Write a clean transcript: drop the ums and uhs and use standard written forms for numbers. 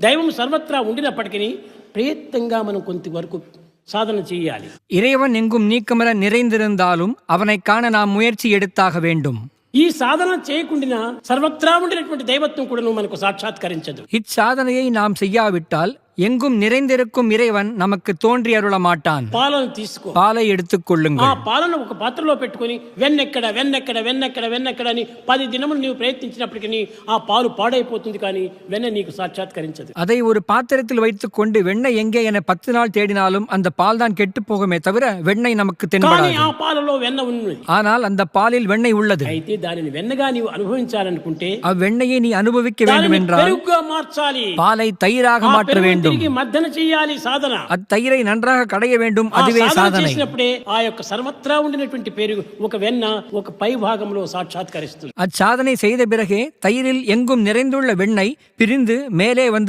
దైవం సర్వత్రా ఉండినప్పటికీ ప్రయత్నంగా మనం కొంతవరకు சாதனை செய்யாలి. இறைவன் எங்கும் நீக்கமர நிறைந்திருந்தாலும் அவனை காண நாம் முயற்சி எடுத்தாக வேண்டும். ఈ సాధన చేయకుండా సర్వత్రా ఉండినటువంటి దైవత్వం కూడా మనకు సాక్షాత్కరించదు. இச்சாதனையை நாம் செய்யாவிட்டால் எங்கும் நிறைந்திருக்கும் இறைவன் நமக்கு தோன்றி அருள மாட்டான். పాలను తీసుకో, பாலை எடுத்துக் ఆ கொள்ளுங்கள். పాలను ఒక పాత్రలో పెట్టుకొని వెన్నెక్కడ వెన్నెక్కడ వెన్నెక్కడ వెన్నెక్కడ అని 10 దినములు నీవు ప్రయత్నించినప్పటికీ ఆ పాలు పాడైపోతుంది, కానీ వెన్న నీకు సాక్షాత్కరించదు. அதை ஒரு பாத்திரத்தில் வைத்துக் கொண்டு வெண்ணெய் எங்கே என 10 நாள் தேடினாலும் அந்த பால் தான் கெட்டு போகுமே தவிர வெண்ணெய் நமக்கு కానీ தென்படாது. ఆ పాలలో వెన్న ఉన్నది. ஆனால் அந்த பாலில் வெண்ணெய் உள்ளது. అయితే దానిని వెన్నగా నీవు అనుభవించాలనుకుంటే அவ்வெண்ணெயை நீ அனுபவிக்க வேண்டும் దానిని என்றால் పెరుగుగా మార్చాలి. பாலை தயிராக ఆ மாற்ற పెరుగుని வேண்டும். తిరిగి మద్దన చేయాలి సాధన. அத்தயிரை நன்றாக கடைய வேண்டும், ఆ அதுவே సాధన சாதனை. చేసినప్పుడే ఆ యొక్క సర్వత్రా ఉండినటువంటి పెరుగు ఒక వెన్న ఒక పై భాగంలో సాక్షాత్కరిస్తుంది. அச்சாதனை செய்த பிறகே தயிரில் எங்கும் நிறைந்துள்ள வெண்ணெய் பிரிந்து மேலே வந்து